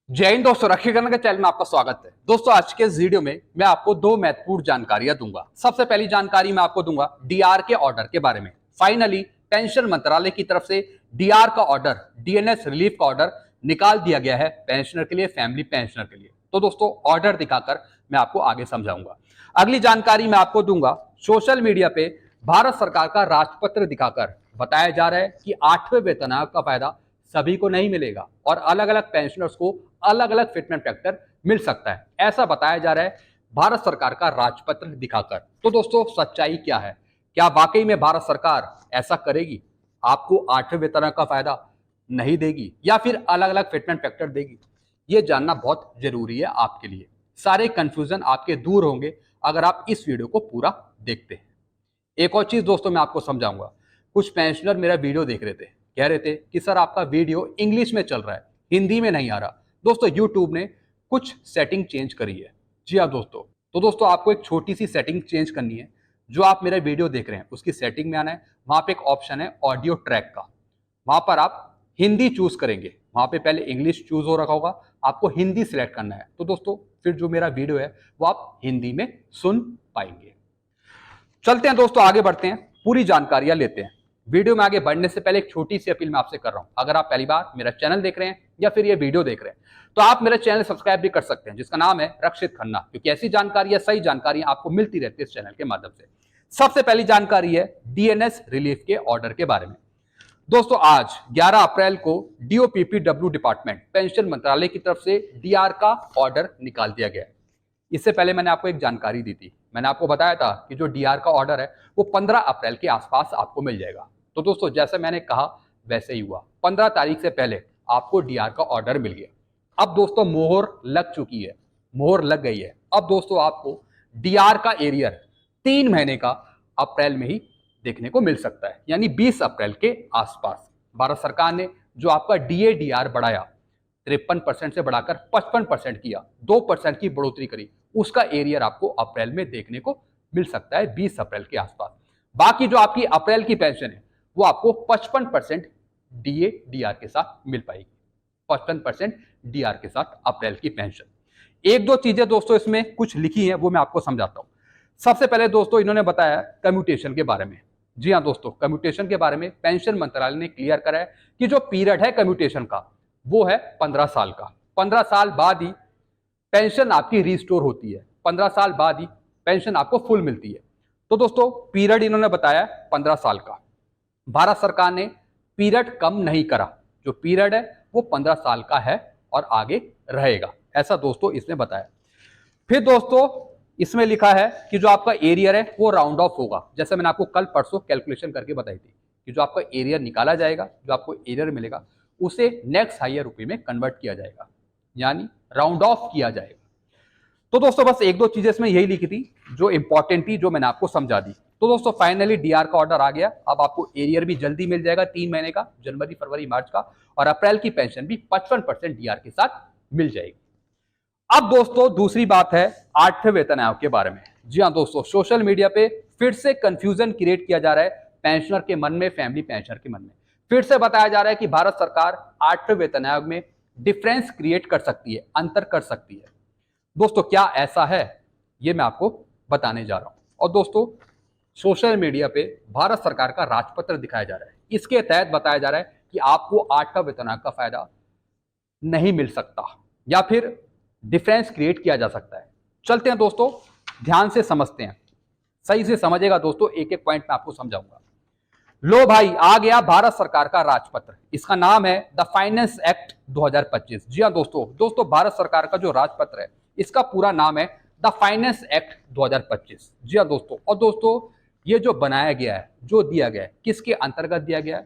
जय हिंद दोस्तों, रक्षा करने के चैनल में आपका स्वागत है। दोस्तों आज के इस वीडियो में मैं आपको दो महत्वपूर्ण जानकारियां दूंगा। सबसे पहली जानकारी मैं आपको दूंगा डीआर के ऑर्डर के बारे में। फाइनली पेंशन मंत्रालय की तरफ से डीआर का ऑर्डर, डीएनएस रिलीफ का ऑर्डर निकाल दिया गया है पेंशनर के लिए, फैमिली पेंशनर के लिए। तो दोस्तों ऑर्डर दिखाकर मैं आपको आगे समझाऊंगा। अगली जानकारी मैं आपको दूंगा, सोशल मीडिया पे भारत सरकार का राजपत्र दिखाकर बताया जा रहा है कि 8वें वेतन आयोग का फायदा सभी को नहीं मिलेगा और अलग अलग पेंशनर्स को अलग अलग फिटमेंट फैक्टर मिल सकता है, ऐसा बताया जा रहा है भारत सरकार का राजपत्र दिखाकर। तो दोस्तों सच्चाई क्या है? क्या वाकई में भारत सरकार ऐसा करेगी, आपको 8वें वेतन आयोग का फायदा नहीं देगी या फिर अलग अलग फिटमेंट फैक्टर देगी? ये जानना बहुत जरूरी है आपके लिए। सारे कंफ्यूजन आपके दूर होंगे अगर आप इस वीडियो को पूरा देखते हैं। एक और चीज दोस्तों मैं आपको समझाऊंगा। कुछ पेंशनर मेरा वीडियो देख रहे थे, कह रहे थे कि सर आपका वीडियो इंग्लिश में चल रहा है, हिंदी में नहीं आ रहा। दोस्तों यूट्यूब ने कुछ सेटिंग चेंज करी है। जी हाँ दोस्तों, तो दोस्तों आपको एक छोटी सी सेटिंग चेंज करनी है। जो आप मेरा वीडियो देख रहे हैं उसकी सेटिंग में आना है। वहां पे एक ऑप्शन है ऑडियो ट्रैक का, वहां पर आप हिंदी चूज करेंगे। वहां पे पहले इंग्लिश चूज हो रखा होगा, आपको हिंदी सिलेक्ट करना है। तो दोस्तों फिर जो मेरा वीडियो है वो आप हिंदी में सुन पाएंगे। चलते हैं दोस्तों, आगे बढ़ते हैं, पूरी जानकारियां लेते हैं। वीडियो में आगे बढ़ने से पहले एक छोटी सी अपील मैं आपसे कर रहा हूं। अगर आप पहली बार मेरा चैनल देख रहे हैं या फिर ये वीडियो देख रहे हैं तो आप मेरा चैनल सब्सक्राइब भी कर सकते हैं, जिसका नाम है रक्षित खन्ना, क्योंकि ऐसी जानकारियां, सही जानकारियां आपको मिलती रहती है इस चैनल के माध्यम से। सबसे पहली जानकारी है डीएनएस रिलीफ के ऑर्डर के बारे में। दोस्तों आज 11 अप्रैल को डीओपीपीडब्ल्यू डिपार्टमेंट, पेंशन मंत्रालय की तरफ से डीआर का ऑर्डर निकाल दिया गया है। इससे पहले मैंने आपको एक जानकारी दी थी, मैंने आपको बताया था कि जो डीआर का ऑर्डर है वो 15 अप्रैल के आसपास आपको मिल जाएगा। तो दोस्तों जैसे मैंने कहा वैसे ही हुआ, 15 तारीख से पहले आपको डीआर का ऑर्डर मिल गया। अब दोस्तों मोहर लग चुकी है, मोहर लग गई है। अब दोस्तों आपको डीआर का एरियर 3 महीने का अप्रैल में ही देखने को मिल सकता है, यानी 20 अप्रैल के आसपास। भारत सरकार ने जो आपका डीआर बढ़ाया, 53% से बढ़ाकर 55% किया, 2% की बढ़ोतरी करी, उसका एरियर आपको अप्रैल में देखने को मिल सकता है 20 अप्रैल के आसपास। बाकी जो आपकी अप्रैल की पेंशन है वो आपको 55% डीआर के साथ मिल पाएगी। 55% डीआर के साथ अप्रैल की पेंशन। एक दो चीजें दोस्तों इसमें कुछ लिखी हैं, वो मैं आपको समझाता हूं। सबसे पहले दोस्तों इन्होंने बताया कम्यूटेशन के बारे में। जी हाँ दोस्तों, कम्यूटेशन के बारे में पेंशन मंत्रालय ने क्लियर करा है कि जो पीरियड है कम्यूटेशन का वो है 15 साल का। 15 साल बाद ही पेंशन आपकी रिस्टोर होती है, 15 साल बाद ही पेंशन आपको फुल मिलती है। तो दोस्तों पीरियड इन्होंने बताया 15 साल का। भारत सरकार ने पीरियड कम नहीं करा, जो पीरियड है वो 15 साल का है और आगे रहेगा, ऐसा दोस्तों इसने बताया। फिर दोस्तों इसमें लिखा है कि जो आपका एरियर है वो राउंड ऑफ होगा। जैसे मैंने आपको कल परसों कैलकुलेशन करके बताई थी कि जो आपका एरियर निकाला जाएगा, जो आपको एरियर मिलेगा उसे नेक्स्ट हायर रुपये में कन्वर्ट किया जाएगा, यानी राउंड ऑफ किया जाएगा। तो दोस्तों बस एक दो चीजें इसमें यही लिखी थी जो इंपॉर्टेंट थी, जो मैंने आपको समझा दी। तो दोस्तों फाइनली डीआर का ऑर्डर आ गया। अब आपको एरियर भी जल्दी मिल जाएगा 3 महीने का, जनवरी फरवरी मार्च का, और अप्रैल की पेंशन भी 55% डीआर के साथ मिल जाएगी। अब दोस्तों दूसरी बात है 8वें वेतन आयोग के बारे में। जी हाँ दोस्तों, सोशल मीडिया पे फिर से कंफ्यूजन क्रिएट किया जा रहा है पेंशनर के मन में, फैमिली पेंशनर के मन में। फिर से बताया जा रहा है कि भारत सरकार 8वें वेतन आयोग में डिफरेंस क्रिएट कर सकती है, अंतर कर सकती है। दोस्तों क्या ऐसा है, ये मैं आपको बताने जा रहा हूं। और दोस्तों सोशल मीडिया पे भारत सरकार का राजपत्र दिखाया जा रहा है, इसके तहत बताया जा रहा है कि आपको 8वां वेतन आयोग का फायदा नहीं मिल सकता या फिर डिफरेंस क्रिएट किया जा सकता है। चलते हैं दोस्तों, ध्यान से समझते हैं, सही से समझेगा दोस्तों, एक एक पॉइंट मैं आपको समझाऊंगा। लो भाई आ गया भारत सरकार का राजपत्र, इसका नाम है द फाइनेंस एक्ट 2025। जी हाँ दोस्तों भारत सरकार का जो राजपत्र है इसका पूरा नाम है द फाइनेंस एक्ट 2025। जी हाँ दोस्तों, और दोस्तों ये जो बनाया गया है, जो दिया गया है, किसके अंतर्गत दिया गया है?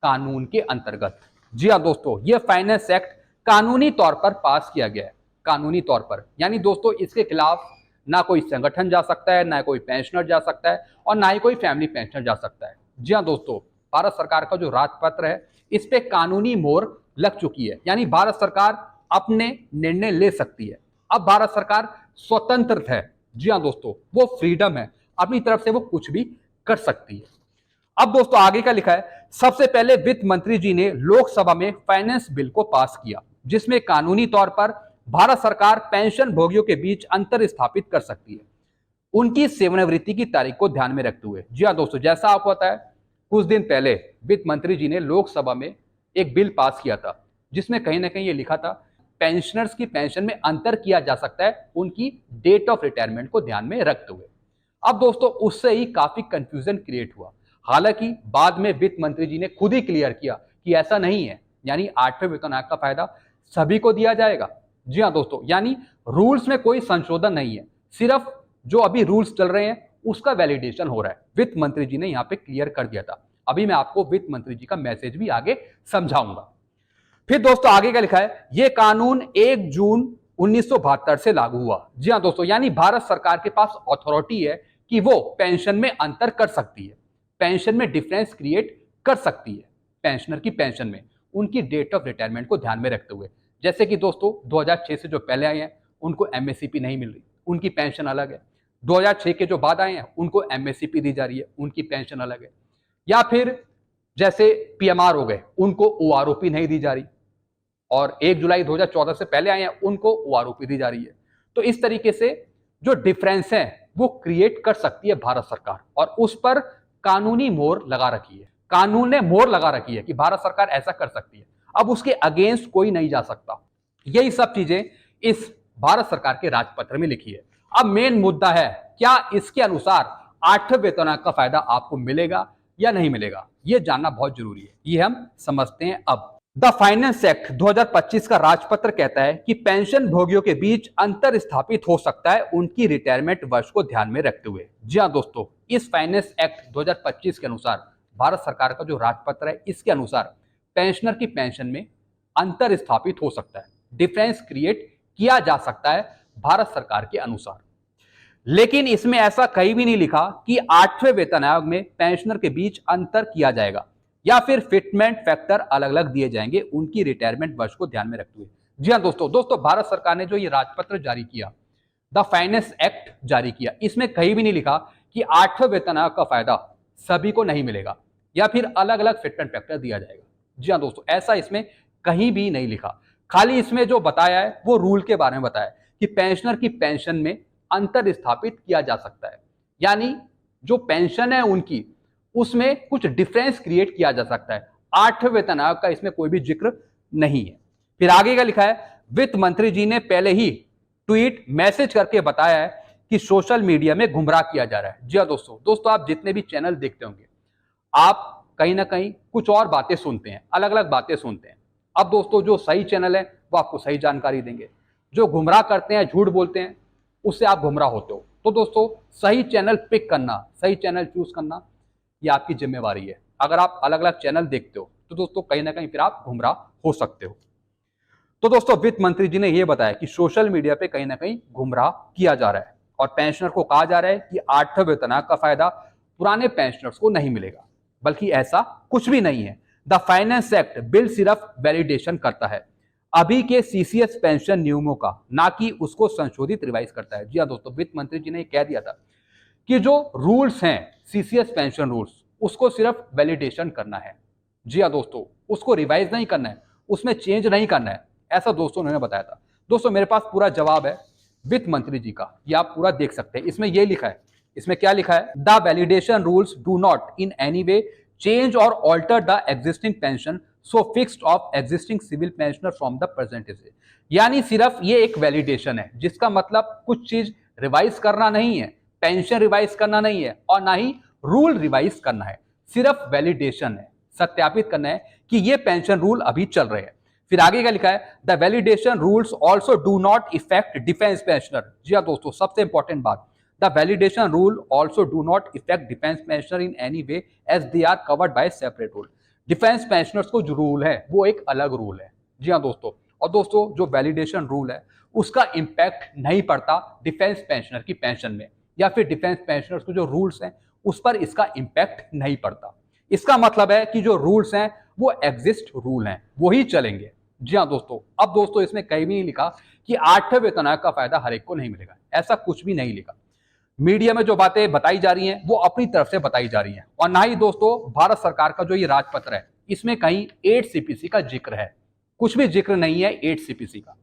कानून के अंतर्गत। जी हाँ दोस्तों, ये फाइनेंस एक्ट कानूनी तौर पर पास किया गया है, कानूनी तौर पर, यानी दोस्तों इसके खिलाफ ना कोई संगठन जा सकता है, ना कोई पेंशनर जा सकता है, और ना ही कोई फैमिली पेंशनर जा सकता है। जी हाँ दोस्तों, भारत सरकार का जो राजपत्र है इस पे कानूनी मोहर लग चुकी है, यानी भारत सरकार अपने निर्णय ले सकती है। अब भारत सरकार स्वतंत्र है। जी हाँ दोस्तों, वो फ्रीडम है, अपनी तरफ से वो कुछ भी कर सकती है। अब दोस्तों आगे का लिखा है, सबसे पहले वित्त मंत्री जी ने लोकसभा में फाइनेंस बिल को पास किया। जिसमें कानूनी तौर पर भारत सरकार पेंशन भोगियों के बीच अंतर स्थापित कर सकती है उनकी सेवानिवृत्ति की तारीख को ध्यान में रखते हुए। जी हाँ दोस्तों, जैसा आपको पता है कुछ दिन पहले वित्त मंत्री जी ने लोकसभा में एक बिल पास किया था जिसमें कहीं ना कहीं ये लिखा था पेंशनर्स की पेंशन में अंतर किया जा सकता है उनकी डेट ऑफ रिटायरमेंट को ध्यान में रखते हुए। अब दोस्तों उससे ही काफी कंफ्यूजन क्रिएट हुआ। हालांकि बाद में वित्त मंत्री जी ने खुद ही क्लियर किया कि ऐसा नहीं है, यानी 8वें वेतन आयोग का फायदा सभी को दिया जाएगा। जी हाँ दोस्तों, यानी रूल्स में कोई संशोधन नहीं है, सिर्फ जो अभी रूल्स चल रहे हैं उसका वैलिडेशन हो रहा है। वित्त मंत्री जी ने यहाँ पे क्लियर कर दिया था। अभी मैं आपको वित्त मंत्री जी का मैसेज भी आगे समझाऊंगा। फिर दोस्तों आगे क्या लिखा है, यह कानून 1 जून 1972 से लागू हुआ। जी हाँ दोस्तों, यानी भारत सरकार के पास अथॉरिटी है कि वो पेंशन में अंतर कर सकती है, पेंशन में डिफरेंस क्रिएट कर सकती है पेंशनर की पेंशन में उनकी डेट ऑफ रिटायरमेंट को ध्यान में रखते हुए। जैसे कि दोस्तों 2006 से जो पहले आए हैं उनको एमएससीपी नहीं मिल रही, उनकी पेंशन अलग है। 2006 के जो बाद आए हैं उनको एमएससीपी दी जा रही है, उनकी पेंशन अलग है। या फिर जैसे पीएमआर हो गए उनको ओआरओपी नहीं दी जा रही, और 1 जुलाई 2014 से पहले आए हैं उनको ओआरओपी दी जा रही है। तो इस तरीके से जो डिफरेंस है वो क्रिएट कर सकती है भारत सरकार, और उस पर कानूनी मोहर लगा रखी है, कानून ने मोहर लगा रखी है कि भारत सरकार ऐसा कर सकती है। अब उसके अगेंस्ट कोई नहीं जा सकता। यही सब चीजें इस भारत सरकार के राजपत्र में लिखी है। अब मेन मुद्दा है क्या इसके अनुसार 8वें वेतन आयोग का फायदा आपको मिलेगा या नहीं मिलेगा, यह जानना बहुत जरूरी है। ये हम समझते हैं। अब द फाइनेंस एक्ट 2025 का राजपत्र कहता है कि पेंशन भोगियों के बीच अंतर स्थापित हो सकता है उनकी रिटायरमेंट वर्ष को ध्यान में रखते हुए। जी हाँ दोस्तों, इस फाइनेंस एक्ट 2025 के अनुसार भारत सरकार का जो राजपत्र है इसके अनुसार पेंशनर की पेंशन में अंतर स्थापित हो सकता है, डिफरेंस क्रिएट किया जा सकता है भारत सरकार के अनुसार। लेकिन इसमें ऐसा कहीं भी नहीं लिखा कि 8वें वेतन आयोग में पेंशनर के बीच अंतर किया जाएगा या फिर फिटमेंट फैक्टर अलग अलग दिए जाएंगे उनकी रिटायरमेंट वर्ष को ध्यान में रखते हुए। जी हाँ दोस्तों, भारत सरकार ने जो ये राजपत्र जारी किया, द फाइनेंस एक्ट जारी किया, इसमें कहीं भी नहीं लिखा कि 8वें वेतन आयोग का फायदा सभी को नहीं मिलेगा या फिर अलग अलग फिटमेंट फैक्टर दिया जाएगा। जी हाँ दोस्तों, ऐसा इसमें कहीं भी नहीं लिखा। खाली इसमें जो बताया है वो रूल के बारे में बताया कि पेंशनर की पेंशन में अंतर स्थापित किया जा सकता है, यानी जो पेंशन है उनकी उसमें कुछ डिफरेंस क्रिएट किया जा सकता है। 8वें वेतन आयोग का इसमें कोई भी जिक्र नहीं है। फिर आगे क्या लिखा है, वित्त मंत्री जी ने पहले ही ट्वीट मैसेज करके बताया है कि सोशल मीडिया में गुमराह किया जा रहा है। जी हाँ दोस्तों, आप जितने भी चैनल देखते होंगे आप कहीं ना कहीं कुछ और बातें सुनते हैं, अलग अलग बातें सुनते हैं। अब दोस्तों जो सही चैनल है वो आपको सही जानकारी देंगे, जो गुमराह करते हैं, झूठ बोलते हैं, उससे आप गुमराह होते हो। तो दोस्तों सही चैनल पिक करना, सही चैनल चूज करना ये आपकी जिम्मेवारी है। अगर आप अलग अलग चैनल देखते हो तो दोस्तों कहीं ना कहीं फिर आप गुमराह हो सकते हो। तो दोस्तों वित्त मंत्री जी ने यह बताया कि सोशल मीडिया पे कहीं ना कहीं गुमराह किया जा रहा है और पेंशनर को कहा जा रहा है कि 8वें वेतन आयोग का फायदा पुराने पेंशनर्स को नहीं मिलेगा, बल्कि ऐसा कुछ भी नहीं है। द फाइनेंस एक्ट बिल सिर्फ वैलिडेशन करता है अभी के सीसीएस पेंशन नियमों का, ना कि उसको संशोधित रिवाइज करता है। जी हाँ दोस्तों, वित्त मंत्री जी ने कह दिया था कि जो रूल्स हैं सीसीएस पेंशन रूल्स उसको सिर्फ वैलिडेशन करना है। जी हाँ दोस्तों, उसको रिवाइज नहीं करना है, उसमें चेंज नहीं करना है, ऐसा दोस्तों उन्होंने बताया था। दोस्तों मेरे पास पूरा जवाब है वित्त मंत्री जी का, ये आप पूरा देख सकते हैं। इसमें यह लिखा है, इसमें क्या लिखा है, the validation rules do not in any way change और alter the existing pension so fixed of existing civil pensioner from the present age. यानी सिर्फ ये एक वैलिडेशन है, जिसका मतलब कुछ चीज रिवाइज करना नहीं है, पेंशन रिवाइज करना नहीं है और ना ही रूल रिवाइज करना है, सिर्फ वैलिडेशन है, सत्यापित करना है कि ये पेंशन रूल अभी चल रहे हैं। फिर आगे क्या लिखा है, the validation rules also do not effect defence pensioner. जी हाँ दोस्तों, सबसे इंपॉर्टेंट बात, the validation rule also do not effect defence pensioner in any way as they are covered by separate rule. Defence pensioners को जो rule है वो एक अलग रूल है। जी हाँ दोस्तों, और दोस्तों जो वैलिडेशन रूल है उसका इंपैक्ट नहीं पड़ता डिफेंस पेंशनर की पेंशन में, या फिर डिफेंस पेंशनर्स को जो रूल्स हैं उस पर इसका इंपैक्ट नहीं पड़ता। इसका मतलब है कि जो रूल्स हैं वो एग्जिस्ट रूल हैं, वही चलेंगे। जी हाँ दोस्तों, अब दोस्तों इसमें कहीं भी नहीं लिखा कि 8वें वेतन आयोग का फायदा हर एक को नहीं मिलेगा, ऐसा कुछ भी नहीं लिखा। मीडिया में जो बातें बताई जा रही हैं वो अपनी तरफ से बताई जा रही हैं, और ना ही दोस्तों भारत सरकार का जो ये राजपत्र है इसमें कहीं 8 CPC का जिक्र है। कुछ भी जिक्र नहीं है 8 सीपीसी का।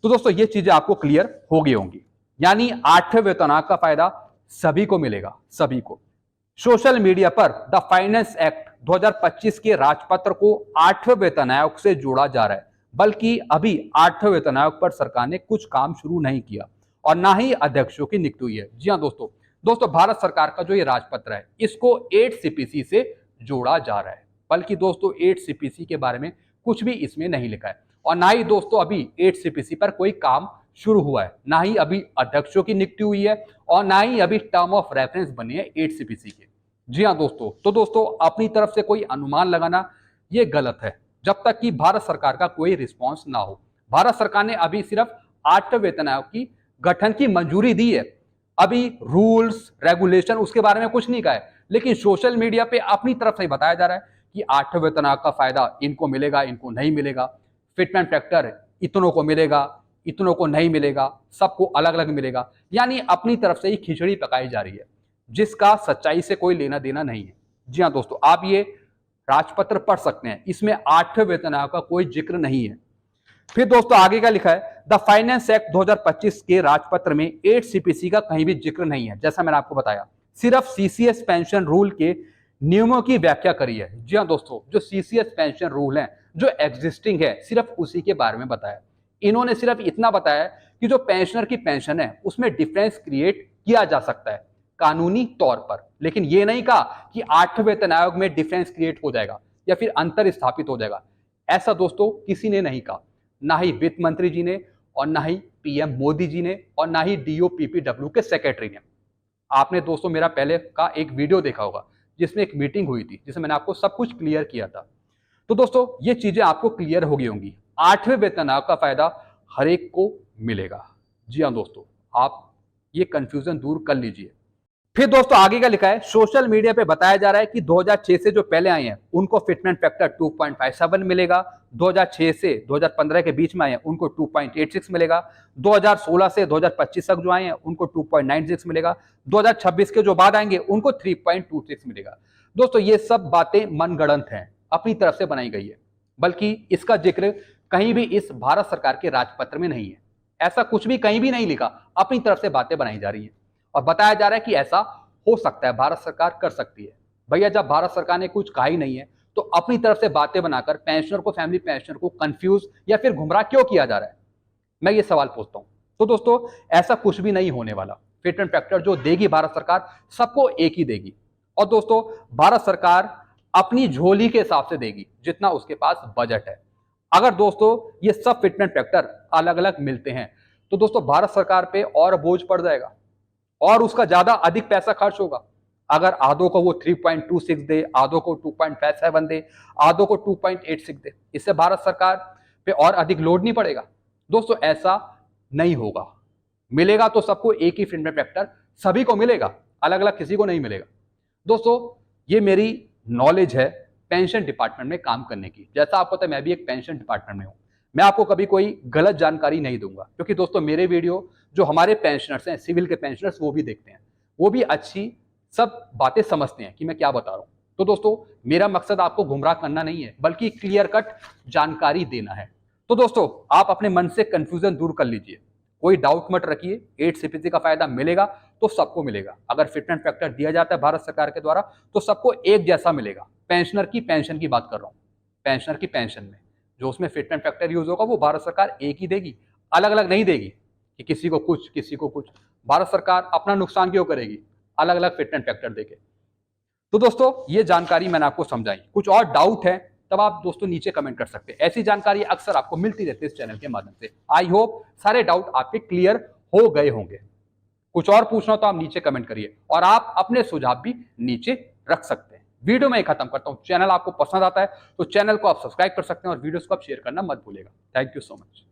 तो दोस्तों ये चीजें आपको क्लियर हो गई होंगी, यानी 8वें वेतन आयोग का फायदा सभी को मिलेगा, सभी को। सोशल मीडिया पर द फाइनेंस एक्ट 2025 के राजपत्र को 8वें वेतन आयोग से जोड़ा जा रहा है, बल्कि अभी 8वें वेतन आयोग पर सरकार ने कुछ काम शुरू नहीं किया और ना ही अध्यक्षों की नियुक्ति हुई है। जी हाँ दोस्तों भारत सरकार का जो ये राजपत्र है इसको 8 सीपीसी से जोड़ा जा रहा है, बल्कि दोस्तों 8 सीपीसी के बारे में कुछ भी इसमें नहीं लिखा है और ना ही दोस्तों अभी 8 सीपीसी पर कोई काम शुरू हुआ है, ना ही अभी अध्यक्षों की नियुक्ति हुई है और ना ही अभी टर्म ऑफ रेफरेंस बने हैं 8 सीपीसी के। जी हाँ दोस्तों, तो दोस्तों अपनी तरफ से कोई अनुमान लगाना ये गलत है जब तक कि भारत सरकार का कोई रिस्पॉन्स ना हो। भारत सरकार ने अभी सिर्फ 8वें वेतन आयोग की गठन की मंजूरी दी है, अभी रूल्स रेगुलेशन उसके बारे में कुछ नहीं कहा है, लेकिन सोशल मीडिया पे अपनी तरफ से बताया जा रहा है कि 8वें वेतन आयोग का फायदा इनको मिलेगा, इनको नहीं मिलेगा, फिटमेंट फैक्टर इतनों को मिलेगा, इतनों को नहीं मिलेगा, सबको अलग अलग मिलेगा, यानी अपनी तरफ से ही खिचड़ी पकाई जा रही है जिसका सच्चाई से कोई लेना देना नहीं है। जी हाँ दोस्तों, आप ये राजपत्र पढ़ सकते हैं, इसमें 8वें वेतन आयोग का कोई जिक्र नहीं है। फिर दोस्तों आगे का लिखा है द फाइनेंस एक्ट 2025 के राजपत्र में 8 सीपीसी का कहीं भी जिक्र नहीं है। जैसा मैंने आपको बताया, सिर्फ सीसीएस पेंशन रूल के नियमों की व्याख्या करी है। जी हाँ दोस्तों, जो सीसीएस पेंशन रूल है जो एग्जिस्टिंग है सिर्फ उसी के बारे में बताया। इन्होंने सिर्फ इतना बताया कि जो पेंशनर की पेंशन है उसमें डिफरेंस क्रिएट किया जा सकता है कानूनी तौर पर, लेकिन ये नहीं कहा कि 8वें वेतन आयोग में डिफरेंस क्रिएट हो जाएगा या फिर अंतर स्थापित हो जाएगा। ऐसा दोस्तों किसी ने नहीं कहा, ना ही वित्त मंत्री जी ने और ना ही पीएम मोदी जी ने और ना ही डीओपीपीडब्ल्यू के सेक्रेटरी ने। आपने दोस्तों मेरा पहले का एक वीडियो देखा होगा जिसमें एक मीटिंग हुई थी जिसमें मैंने आपको सब कुछ क्लियर किया था। तो दोस्तों ये चीजें आपको क्लियर हो गई होंगी, 8वें वेतन आयोग का फायदा हर एक को मिलेगा। जी हाँ दोस्तों, आप ये कंफ्यूजन दूर कर लीजिए। फिर दोस्तों आगे का लिखा है सोशल मीडिया पे बताया जा रहा है कि 2006 से जो पहले आए हैं उनको फिटमेंट फैक्टर 2.57 मिलेगा, 2006 से 2015 के बीच में आए हैं उनको 2.86 मिलेगा, 2016 से 2025 तक जो आए हैं उनको 2.96 मिलेगा, 2026 के जो बाद आएंगे उनको 3.26 मिलेगा। दोस्तों ये सब बातें मनगढ़ंत हैं, अपनी तरफ से बनाई गई है, बल्कि इसका जिक्र कहीं भी इस भारत सरकार के राजपत्र में नहीं है। ऐसा कुछ भी कहीं भी नहीं लिखा, अपनी तरफ से बातें बनाई जा रही है और बताया जा रहा है कि ऐसा हो सकता है, भारत सरकार कर सकती है। भैया जब भारत सरकार ने कुछ कहा ही नहीं है तो अपनी तरफ से बातें बनाकर पेंशनर को, फैमिली पेंशनर को कंफ्यूज या फिर गुमराह क्यों किया जा रहा है, मैं ये सवाल पूछता हूं। तो दोस्तों ऐसा कुछ भी नहीं होने वाला। फिटमेंट फैक्टर जो देगी भारत सरकार सबको एक ही देगी और दोस्तों भारत सरकार अपनी झोली के हिसाब से देगी जितना उसके पास बजट है। अगर दोस्तों ये सब फिटमेंट फैक्टर अलग अलग मिलते हैं तो दोस्तों भारत सरकार पे और बोझ पड़ जाएगा और उसका ज्यादा अधिक पैसा खर्च होगा। अगर आधों को वो 3.26 दे, आधों को 2.57 दे, आधों को 2.86 दे, इससे भारत सरकार पे और अधिक लोड नहीं पड़ेगा। दोस्तों ऐसा नहीं होगा, मिलेगा तो सबको एक ही फिटमेंट फैक्टर सभी को मिलेगा, अलग अलग किसी को नहीं मिलेगा। दोस्तों ये मेरी नॉलेज है पेंशन डिपार्टमेंट में काम करने की, जैसा आपको पता है मैं भी एक पेंशन डिपार्टमेंट में हूं। मैं आपको कभी कोई गलत जानकारी नहीं दूंगा क्योंकि दोस्तों मेरे वीडियो जो हमारे पेंशनर्स हैं, सिविल के पेंशनर्स, वो भी देखते हैं, वो भी अच्छी सब बातें समझते हैं कि मैं क्या बता रहा हूं। तो दोस्तों मेरा मकसद आपको गुमराह करना नहीं है बल्कि क्लियर कट जानकारी देना है। तो दोस्तों आप अपने मन से कंफ्यूजन दूर कर लीजिए, कोई डाउट मत रखिए, 8 सीपीसी का फायदा मिलेगा तो सबको मिलेगा। अगर फिटमेंट फैक्टर दिया जाता है भारत सरकार के द्वारा तो सबको एक जैसा मिलेगा। पेंशनर की पेंशन की बात कर रहा हूं, पेंशनर की पेंशन में जो उसमें फिटमेंट फैक्टर यूज होगा वो भारत सरकार एक ही देगी, अलग अलग नहीं देगी कि किसी को कुछ किसी को कुछ। भारत सरकार अपना नुकसान क्यों करेगी अलग अलग फिटमेंट फैक्टर देके। तो दोस्तों ये जानकारी मैंने आपको समझाई, कुछ और डाउट है तब आप दोस्तों नीचे कमेंट कर सकते हैं। ऐसी जानकारी अक्सर आपको मिलती रहती है इस चैनल के माध्यम से। आई होप सारे डाउट आपके क्लियर हो गए होंगे। कुछ और पूछना हो तो आप नीचे कमेंट करिए और आप अपने सुझाव भी नीचे रख सकते हैं। वीडियो में खत्म करता हूं। चैनल आपको पसंद आता है तो चैनल को आप सब्सक्राइब कर सकते हैं और वीडियोस को आप शेयर करना मत भूलिएगा। Thank you so much.